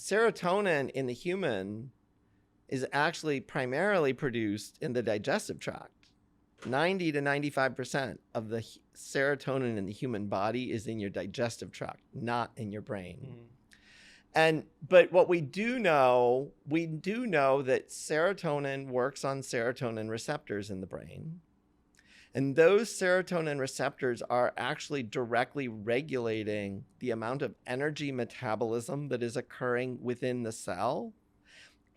serotonin in the human is actually primarily produced in the digestive tract. 90 to 95% of the serotonin in the human body is in your digestive tract, not in your brain. But what we do know that serotonin works on serotonin receptors in the brain. And those serotonin receptors are actually directly regulating the amount of energy metabolism that is occurring within the cell.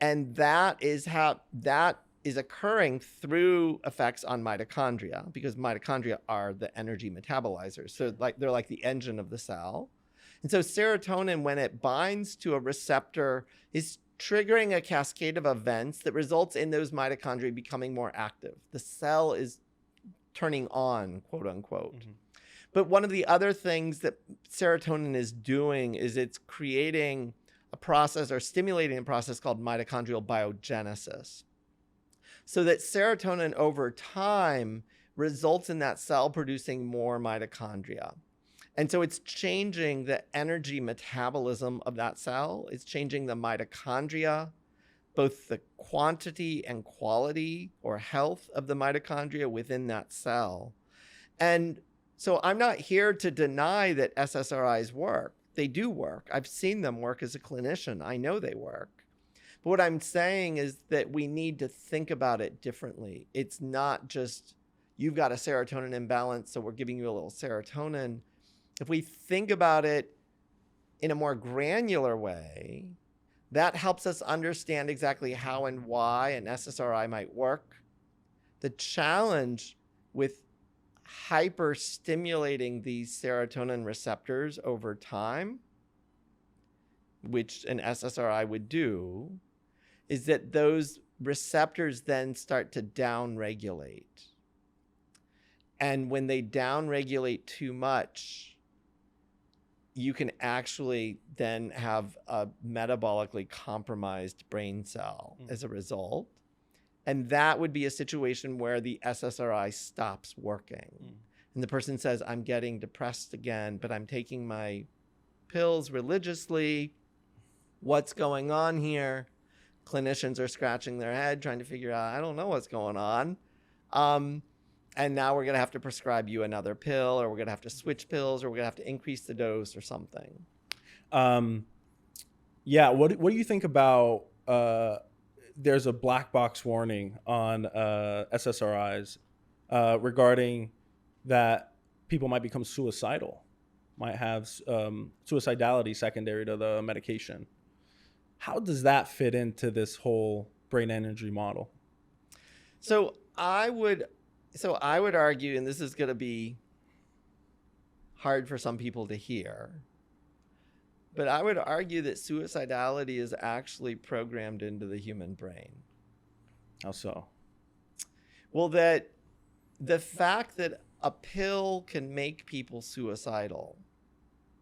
And that is occurring through effects on mitochondria, because mitochondria are the energy metabolizers. So they're like the engine of the cell. And so serotonin, when it binds to a receptor, is triggering a cascade of events that results in those mitochondria becoming more active. The cell is turning on, quote unquote. But one of the other things that serotonin is doing is it's creating a process or stimulating a process called mitochondrial biogenesis. So that serotonin over time results in that cell producing more mitochondria. And so it's changing the energy metabolism of that cell. It's changing the mitochondria, both the quantity and quality or health of the mitochondria within that cell. And so I'm not here to deny that SSRIs work. They do work. I've seen them work as a clinician. I know they work. But what I'm saying is that we need to think about it differently. It's not just you've got a serotonin imbalance, so we're giving you a little serotonin. If we think about it in a more granular way, that helps us understand exactly how and why an SSRI might work. The challenge with hyper-stimulating these serotonin receptors over time, which an SSRI would do, is that those receptors then start to downregulate. And when they downregulate too much, you can actually then have a metabolically compromised brain cell as a result. And that would be a situation where the SSRI stops working. And the person says, I'm getting depressed again, but I'm taking my pills religiously. What's going on here? Clinicians are scratching their head trying to figure out, I don't know what's going on. And now we're going to have to prescribe you another pill, or we're going to have to switch pills, or we're going to have to increase the dose or something. Yeah. What do you think about, there's a black box warning on SSRIs regarding that people might become suicidal, might have suicidality secondary to the medication. How does that fit into this whole brain energy model? So I would argue, and this is going to be hard for some people to hear, but I would argue that suicidality is actually programmed into the human brain. How so? Well, that the fact that a pill can make people suicidal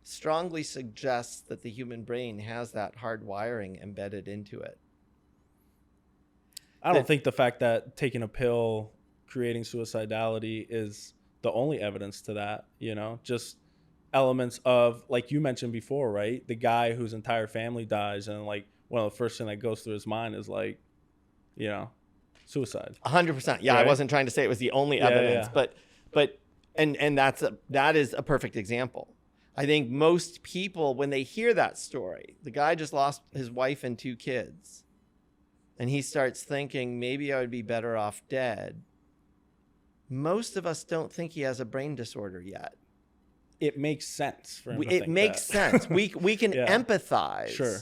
strongly suggests that the human brain has that hard wiring embedded into it. I don't think the fact that taking a pill creating suicidality is the only evidence to that, just elements of, like you mentioned before, right? The guy whose entire family dies, and like one of the first thing that goes through his mind is like, suicide. 100%. Yeah, right? I wasn't trying to say it was the only evidence, but that is a perfect example. I think most people, when they hear that story, the guy just lost his wife and 2 kids, and he starts thinking, maybe I would be better off dead. Most of us don't think he has a brain disorder yet. It makes sense for him to it think makes that. sense. We can empathize. Sure.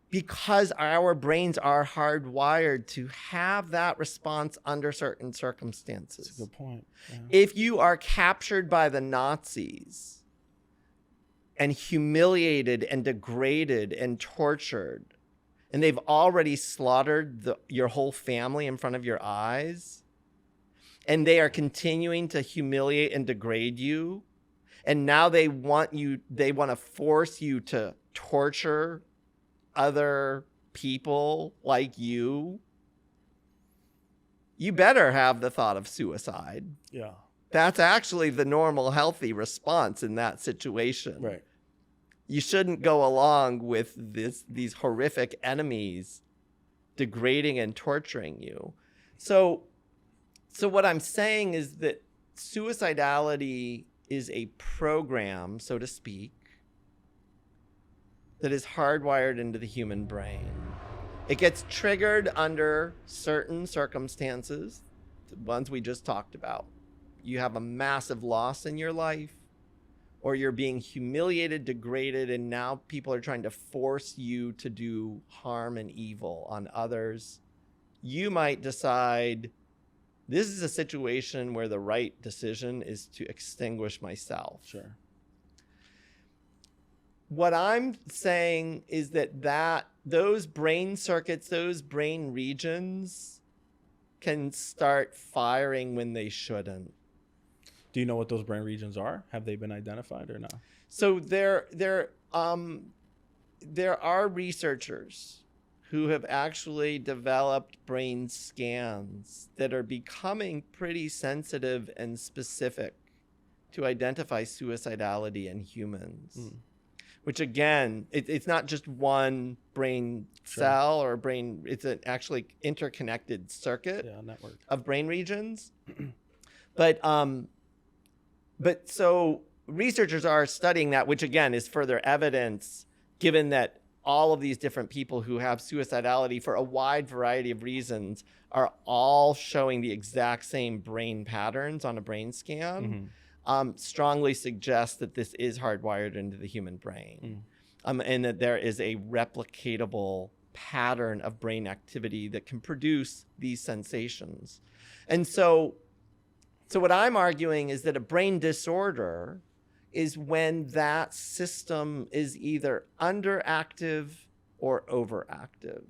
Because our brains are hardwired to have that response under certain circumstances. That's a good point. Yeah. If you are captured by the Nazis and humiliated and degraded and tortured, and they've already slaughtered your whole family in front of your eyes, and they are continuing to humiliate and degrade you, and now they want to force you to torture other people like you better have the thought of suicide. Yeah. That's actually the normal, healthy response in that situation. Right. You shouldn't go along with these horrific enemies degrading and torturing you. So what I'm saying is that suicidality is a program, so to speak, that is hardwired into the human brain. It gets triggered under certain circumstances, the ones we just talked about. You have a massive loss in your life, or you're being humiliated, degraded, and now people are trying to force you to do harm and evil on others. You might decide, this is a situation where the right decision is to extinguish myself. Sure. What I'm saying is that those brain circuits, those brain regions can start firing when they shouldn't. Do you know what those brain regions are? Have they been identified or not? So there are researchers who have actually developed brain scans that are becoming pretty sensitive and specific to identify suicidality in humans. Which again, it's not just one brain cell or brain, it's an actually interconnected circuit network of brain regions. But so researchers are studying that, which again is further evidence, given that all of these different people who have suicidality for a wide variety of reasons are all showing the exact same brain patterns on a brain scan. Strongly suggests that this is hardwired into the human brain, and that there is a replicatable pattern of brain activity that can produce these sensations. And so what I'm arguing is that a brain disorder is when that system is either underactive or overactive.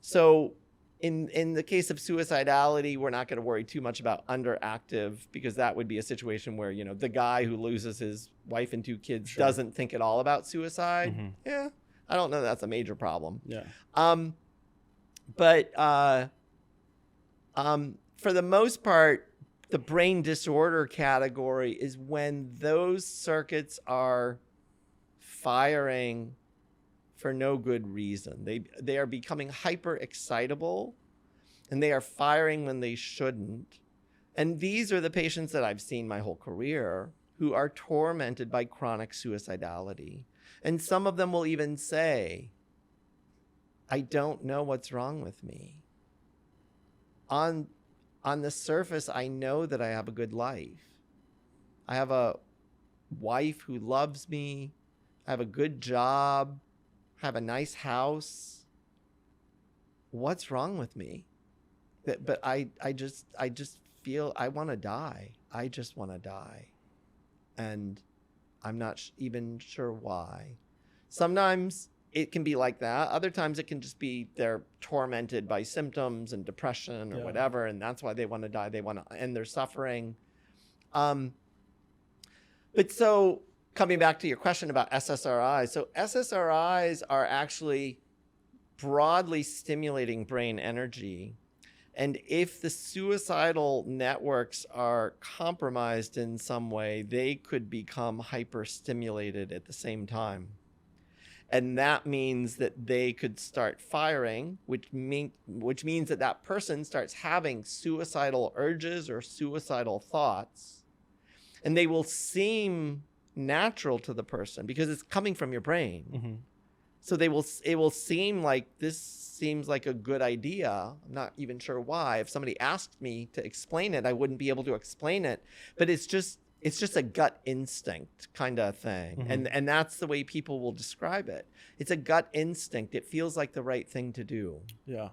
So in the case of suicidality, we're not going to worry too much about underactive, because that would be a situation where, the guy who loses his wife and 2 kids doesn't think at all about suicide. Yeah, I don't know that's a major problem. Yeah. But for the most part, the brain disorder category is when those circuits are firing for no good reason. They are becoming hyper excitable, and they are firing when they shouldn't. And these are the patients that I've seen my whole career who are tormented by chronic suicidality. And some of them will even say, I don't know what's wrong with me. On the surface, I know that I have a good life. I have a wife who loves me. I have a good job. I have a nice house. What's wrong with me? But I just feel I want to die. I just want to die. And I'm not even sure why. Sometimes it can be like that. Other times it can just be they're tormented by symptoms and depression or whatever, and that's why they want to die. They want to end their suffering. But so coming back to your question about SSRIs. So SSRIs are actually broadly stimulating brain energy. And if the suicidal networks are compromised in some way, they could become hyperstimulated at the same time. And that means that they could start firing, which means that that person starts having suicidal urges or suicidal thoughts. And they will seem natural to the person because it's coming from your brain. So it will seem like this seems like a good idea. I'm not even sure why. If somebody asked me to explain it, I wouldn't be able to explain it. But it's just a gut instinct kind of thing. And that's the way people will describe it. It's a gut instinct. It feels like the right thing to do. Yeah.